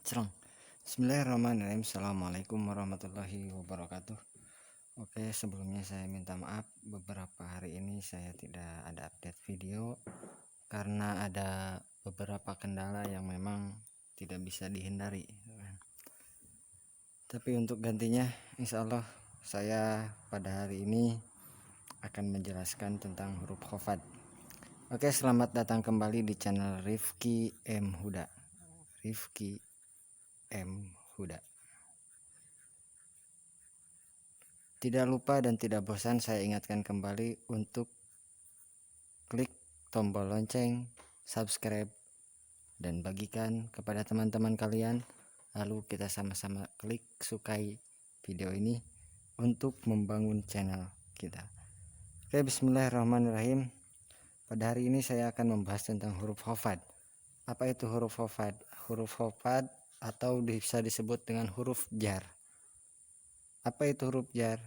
Serang. Bismillahirrahmanirrahim. Assalamualaikum warahmatullahi wabarakatuh. Oke, sebelumnya saya minta maaf, beberapa hari ini saya tidak ada update video karena ada beberapa kendala yang memang tidak bisa dihindari. Tapi untuk gantinya, insya Allah saya pada hari ini akan menjelaskan tentang huruf khofat. Oke, selamat datang kembali di channel Rifki M Huda. Rifki M Huda. Tidak lupa dan tidak bosan saya ingatkan kembali untuk klik tombol lonceng, subscribe, dan bagikan kepada teman-teman kalian. Lalu kita sama-sama klik sukai video ini untuk membangun channel kita. Oke, bismillahirrahmanirrahim. Pada hari ini saya akan membahas tentang huruf khofat. Apa itu huruf khofat? Huruf khofat atau bisa disebut dengan huruf jar. Apa itu huruf jar?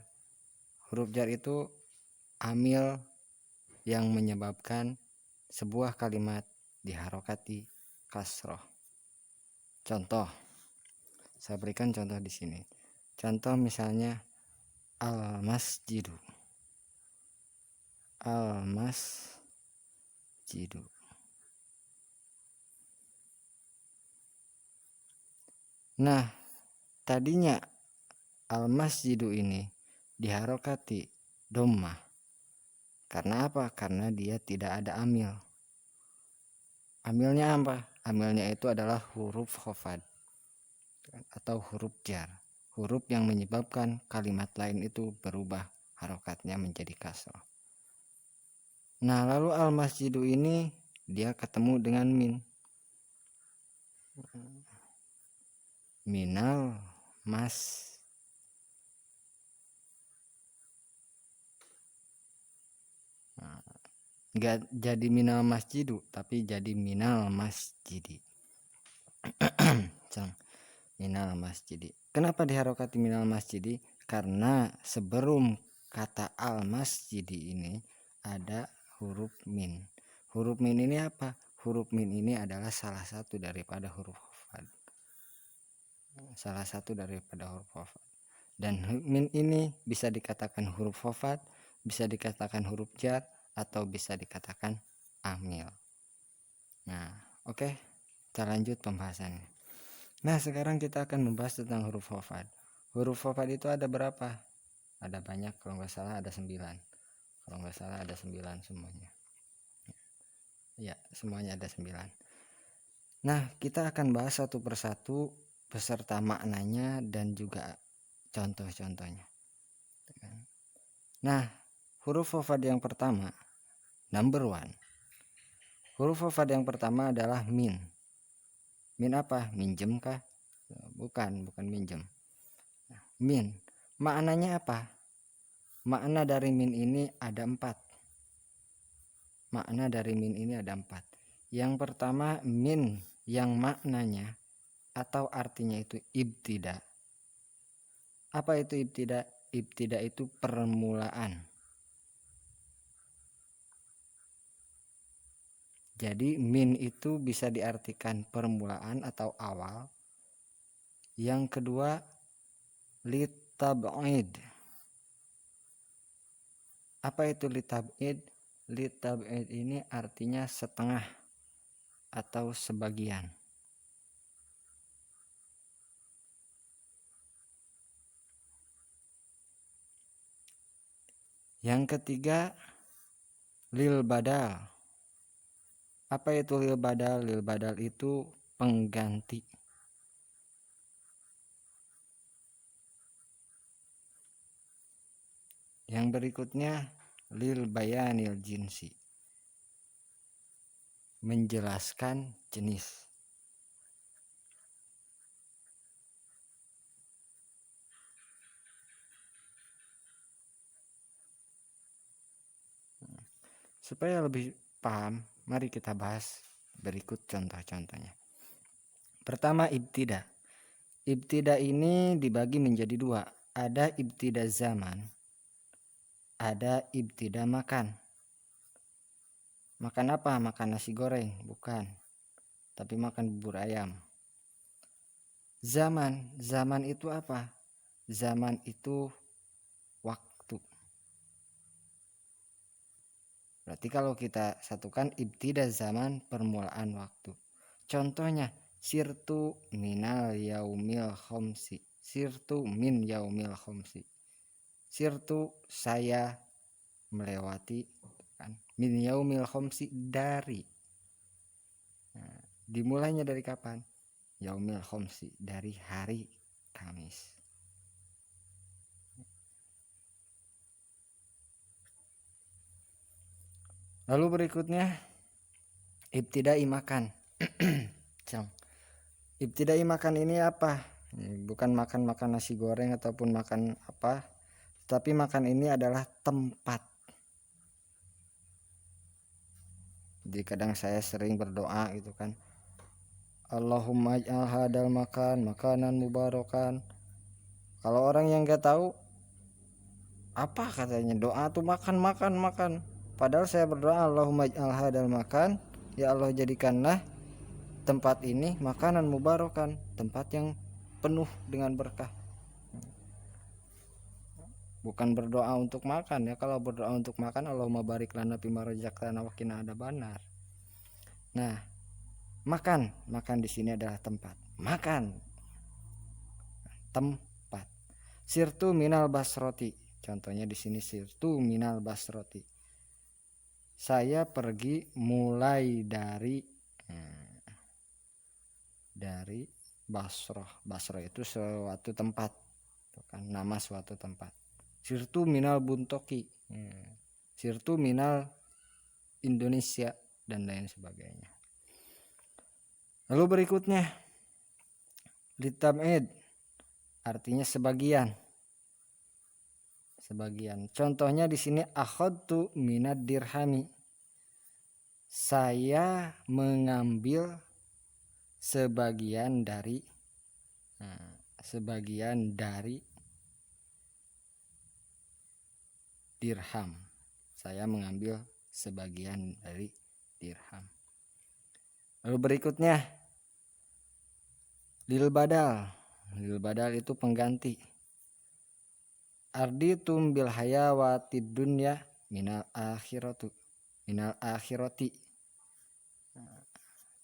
Huruf jar itu amil yang menyebabkan sebuah kalimat diharokati kasroh. Contoh, saya berikan contoh di sini. Contoh misalnya al-masjidu. Al-masjidu. Nah, tadinya al-masjidu ini diharokati dhammah. Karena apa? Karena dia tidak ada amil. Amilnya apa? Amilnya itu adalah huruf khofat atau huruf jar. Huruf yang menyebabkan kalimat lain itu berubah harokatnya menjadi kasroh. Nah, lalu al-masjidu ini dia ketemu dengan min. Minal mas. Enggak jadi minal masjidu, tapi jadi minal masjidi. Minal masjidi. Kenapa diharokati minal masjidi? Karena sebelum kata al masjidi ini ada huruf min. Huruf min ini apa? Huruf min ini adalah salah satu daripada huruf khofat. Salah satu daripada huruf khofat. Dan min ini bisa dikatakan huruf khofat, bisa dikatakan huruf jar, atau bisa dikatakan amil. Nah, oke, kita lanjut pembahasannya. Nah, sekarang kita akan membahas tentang huruf khofat. Huruf khofat itu ada berapa? Ada banyak, kalau nggak salah ada 9. Kalau nggak salah ada 9 semuanya. Ya, semuanya ada 9. Nah, kita akan bahas satu persatu beserta maknanya dan juga contoh-contohnya. Nah, huruf khofat yang pertama, number 1. Huruf khofat yang pertama adalah min. Min apa? Minjem kah? Bukan minjem. Min. Maknanya apa? Makna dari min ini ada 4. Makna dari min ini ada 4. Yang pertama, min yang maknanya atau artinya itu ibtida. Apa itu ibtida? Ibtida itu permulaan. Jadi min itu bisa diartikan permulaan atau awal. Yang kedua, litab'id. Apa itu litab'id? Litab'id ini artinya setengah atau sebagian. Yang ketiga, lil badal. Apa itu lil badal? Lil badal itu pengganti. Yang berikutnya, lil bayanil jinsi. Menjelaskan jenis. Supaya lebih paham, mari kita bahas berikut contoh-contohnya. Pertama, ibtida. Ibtida ini dibagi menjadi 2. Ada ibtida zaman, ada ibtida makan. Makan apa? Makan nasi goreng? Bukan, tapi makan bubur ayam. Zaman itu apa? Zaman itu waktu. Berarti kalau kita satukan ibtida zaman, permulaan waktu. Contohnya sirtu minal yaumil khomsi. Sirtu min yaumil khomsi. Sirtu saya melewati kan. Min yaumil khomsi dari. Nah, dimulainya dari kapan? Yaumil khomsi, dari hari Kamis. Lalu berikutnya ibtidai makan. Ibtidai makan ini apa? Bukan makan nasi goreng ataupun makan apa, tapi makan ini adalah tempat. Jadi kadang saya sering berdoa gitu kan, Allahumma ij'al hadal makan makanan mubarakan. Kalau orang yang nggak tahu apa katanya, doa tuh makan. Padahal saya berdoa Allahumma ij'al hadal makan, ya Allah jadikanlah tempat ini makanan mubarakan, tempat yang penuh dengan berkah. Bukan berdoa untuk makan ya. Kalau berdoa untuk makan, Allahumma barik lana fima razaqtana wa qina adzabannar. Nah, makan di sini adalah tempat. Makan tempat. Sirtu minal basroti. Contohnya di sini sirtu minal basroti. Saya pergi mulai dari Basroh. Basroh itu suatu tempat, bukan nama suatu tempat. Sirtu minal buntoki. Sirtu minal Indonesia dan lain sebagainya. Lalu berikutnya litamid, artinya sebagian. Contohnya di sini akhadtu minad dirhami. Saya mengambil sebagian dari dirham. Saya mengambil sebagian dari dirham. Lalu berikutnya lil badal itu pengganti. Arditum bil hayawatid dunya minal akhirati.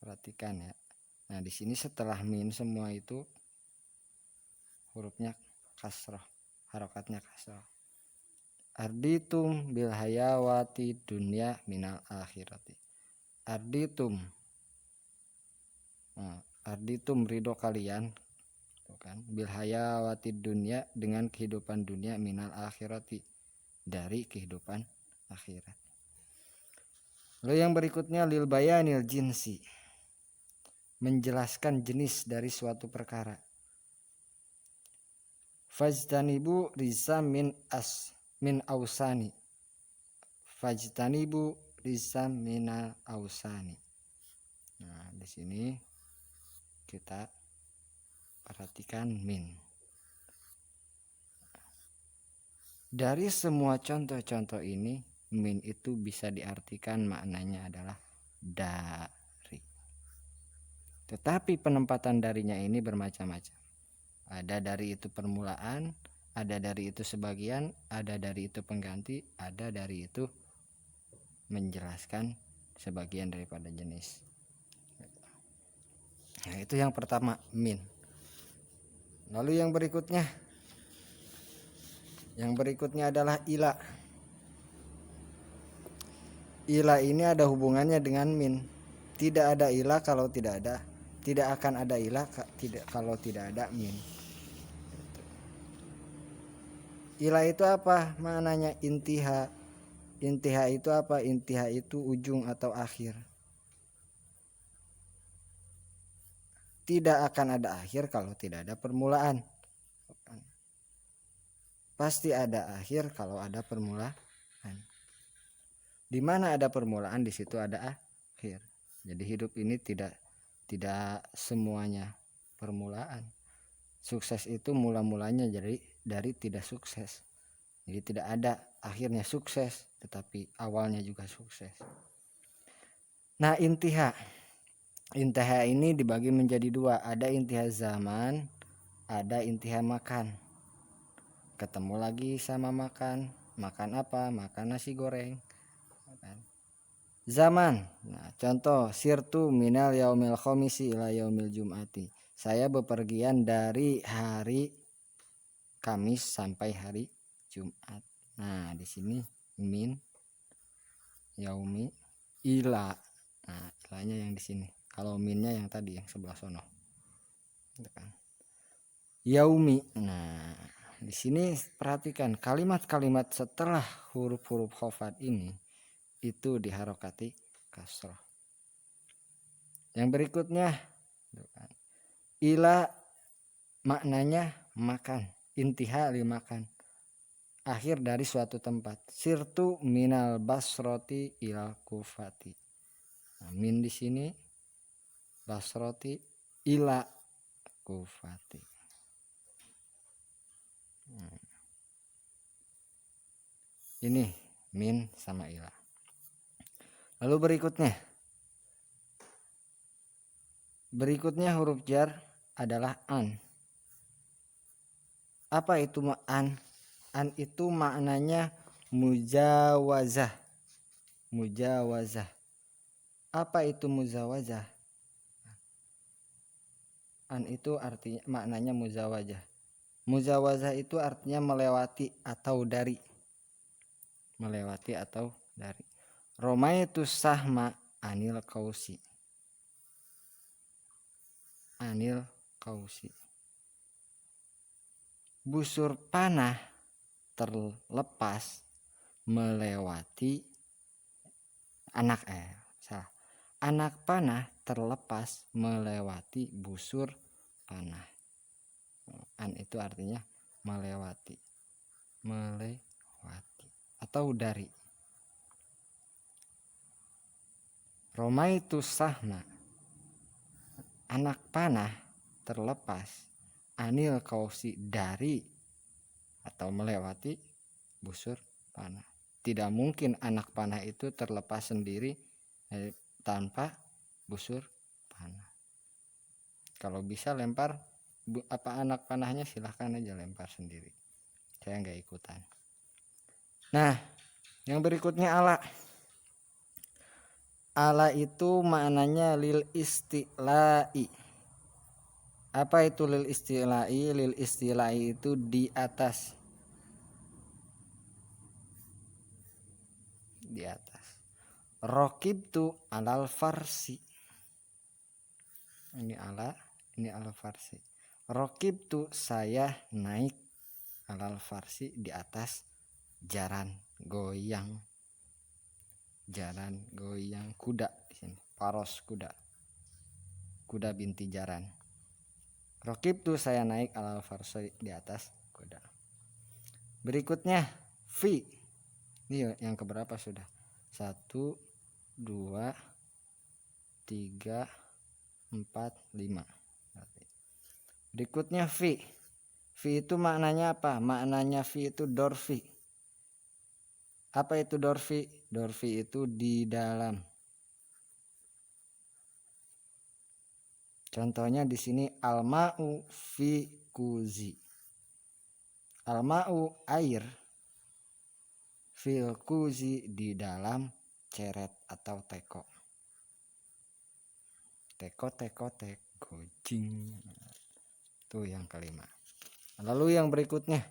Perhatikan ya. Nah, di sini setelah min semua itu hurufnya kasrah, harokatnya kasrah. Arditum bil hayawati dunya minal akhirati. Arditum ridho kalian, kan, bil hayawati dunya, dengan kehidupan dunia, minal akhirati, dari kehidupan akhirat. Lalu yang berikutnya lil bayanil jinsi, menjelaskan jenis dari suatu perkara. Fajtanibu risa min ausani. Fajtanibu risa mina ausani. Nah, di sini kita perhatikan min. Dari semua contoh-contoh ini, min itu bisa diartikan maknanya adalah dari. Tetapi penempatan darinya ini bermacam-macam. Ada dari itu permulaan, ada dari itu sebagian, ada dari itu pengganti, ada dari itu menjelaskan sebagian daripada jenis. Nah, itu yang pertama, min. Lalu yang berikutnya adalah ila. Ila ini ada hubungannya dengan min. Tidak ada ila kalau tidak akan ada ila kalau tidak ada min. Ila itu apa? Maknanya intiha. Intiha itu apa? Intiha itu ujung atau akhir. Tidak akan ada akhir kalau tidak ada permulaan. Pasti ada akhir kalau ada permulaan. Di mana ada permulaan, di situ ada akhir. Jadi hidup ini tidak semuanya permulaan. Sukses itu mula-mulanya dari tidak sukses. Jadi tidak ada akhirnya sukses, tetapi awalnya juga sukses. Nah, intiha Intiha ini dibagi menjadi dua, ada intiha zaman, ada intiha makan. Ketemu lagi sama makan apa? Makan nasi goreng. Zaman, nah contoh, sirtu minal yaumil khomisi ila yaumil jum'ati, saya bepergian dari hari Kamis sampai hari Jumat. Nah di sini min, yaumi, ila. Nah ilanya yang di sini. Kalau minnya yang tadi yang sebelah sono. Yaumi. Nah di sini perhatikan kalimat-kalimat setelah huruf-huruf khofat ini itu diharokati kasroh. Yang berikutnya ila maknanya makan, intiha li makan, akhir dari suatu tempat. Sirtu minal basroti ilal kufati. Nah, min di sini, basroti ila kufati. Ini min sama ila. Lalu berikutnya huruf jar adalah an. Apa itu an? An itu maknanya mujawazah. Mujawazah. Apa itu mujawazah? An itu artinya maknanya mujawazah. Mujawazah itu artinya melewati atau dari. Melewati atau dari. Romaitu sahma anil kausi. Anil kausi. Busur panah terlepas melewati anak panah terlepas melewati busur panah. An itu artinya melewati atau dari. Romaitu sahma, anak panah terlepas, anil kausi dari atau melewati busur panah. Tidak mungkin anak panah itu terlepas sendiri tanpa busur panah. Kalau bisa lempar anak panahnya silahkan aja lempar sendiri. Saya nggak ikutan. Nah, yang berikutnya ala. Ala itu maknanya lil istila'i. Apa itu lil istila'i? Lil istila'i itu di atas. Di atas. Rokibtu alal farsi. Ini ala, ini alal farsi. Rokibtu saya naik alal farsi di atas jaran goyang. Jaran goyang kuda di sini. Paros kuda. Kuda binti jaran. Rokibtu saya naik alal farsi di atas kuda. Berikutnya fi. Ini yang keberapa sudah? 1, 2, 3, 4, 5. Berikutnya fi. Fi itu maknanya apa? Maknanya fi itu dorfi. Apa itu dorfi? Dorfi itu di dalam. Contohnya di sini alma'u fi kuzi. Alma'u air, fil kuzi di dalam ceret atau teko. Teko gojing. Itu yang kelima. Lalu yang berikutnya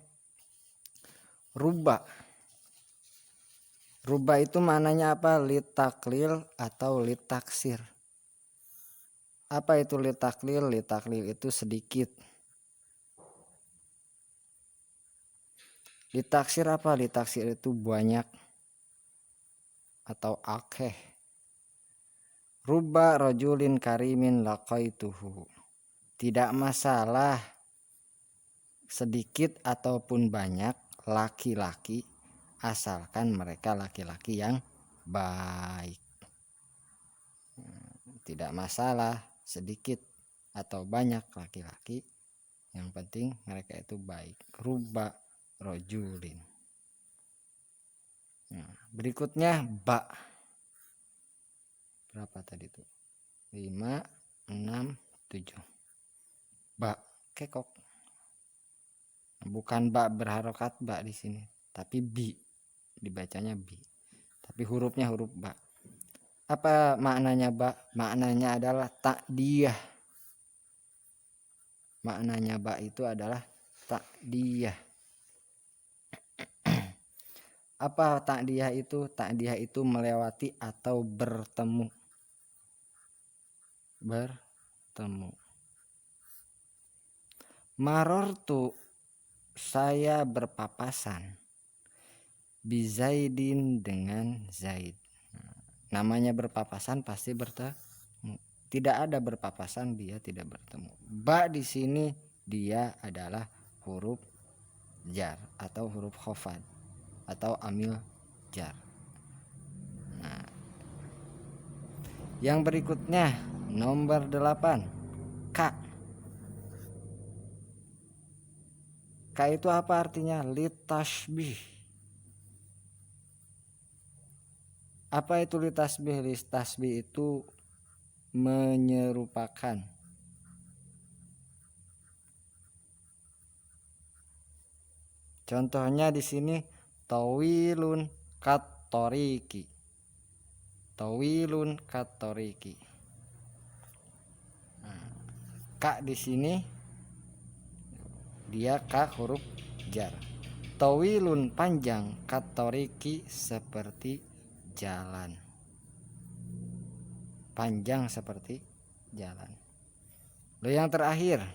ruba. Ruba itu maknanya apa? Litaklil atau litaksir. Apa itu litaklil? Litaklil itu sedikit. Litaksir apa? Litaksir itu banyak atau akeh. Ruba rajulin karimin laqaituhu. Tidak masalah sedikit ataupun banyak laki-laki asalkan mereka laki-laki yang baik. Tidak masalah sedikit atau banyak laki-laki, yang penting mereka itu baik. Ruba rojulin. Nah, berikutnya ba. Berapa tadi tuh? 5, 6, 7. Ba, kekok. Bukan ba berharokat ba di sini, tapi bi, dibacanya bi. Tapi hurufnya huruf ba. Apa maknanya ba? Maknanya adalah takdiyah. Maknanya ba itu adalah takdiyah. Apa takdiyah itu? Takdiyah itu melewati atau bertemu. Bertemu. Marortu, saya berpapasan. Bizaidin, dengan Zaid. Namanya berpapasan pasti bertemu. Tidak ada berpapasan dia tidak bertemu. Ba di sini dia adalah huruf jar atau huruf khofad atau amil jar. Nah, yang berikutnya nomor 8, ka. Ka itu apa artinya? Litasbih. Apa itu litasbih? Litasbih itu menyerupakan. Contohnya di sini tawilun katoriki. Tawilun katoriki. Nah, ka di sini dia ka huruf jar. Tawilun, panjang, katoriki, seperti jalan. Panjang seperti jalan. Lalu yang terakhir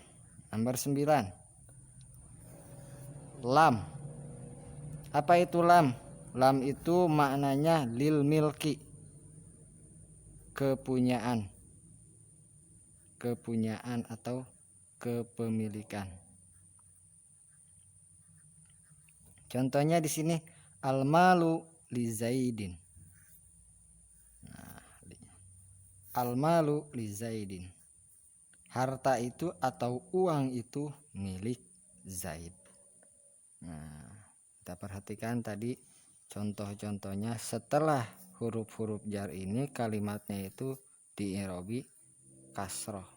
nomor 9, lam. Apa itu lam? Lam itu maknanya lil milki, kepunyaan. Kepunyaan atau kepemilikan. Contohnya di sini al-malu li Zaidin. Nah, al-malu li Zaidin. Harta itu atau uang itu milik Zaid. Nah, kita perhatikan tadi contoh-contohnya. Setelah huruf-huruf jar ini kalimatnya itu diirobi kasroh,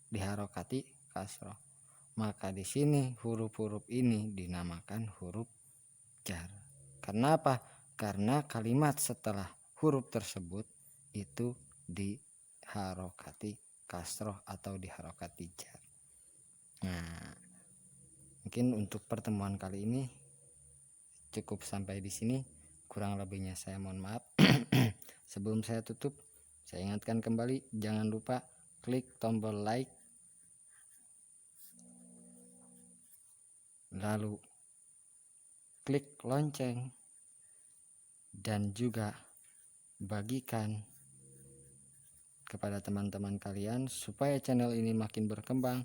diharokati kasroh. Maka di sini huruf-huruf ini dinamakan huruf jar. Karena apa? Karena kalimat setelah huruf tersebut itu diharokati kasroh atau diharokati jar. Nah, mungkin untuk pertemuan kali ini cukup sampai di sini. Kurang lebihnya saya mohon maaf. Sebelum saya tutup, saya ingatkan kembali, jangan lupa klik tombol like, lalu klik lonceng, dan juga bagikan kepada teman-teman kalian supaya channel ini makin berkembang.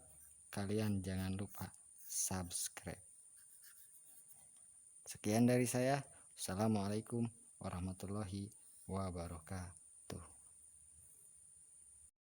Kalian jangan lupa subscribe. Sekian dari saya. Assalamualaikum warahmatullahi wabarakatuh.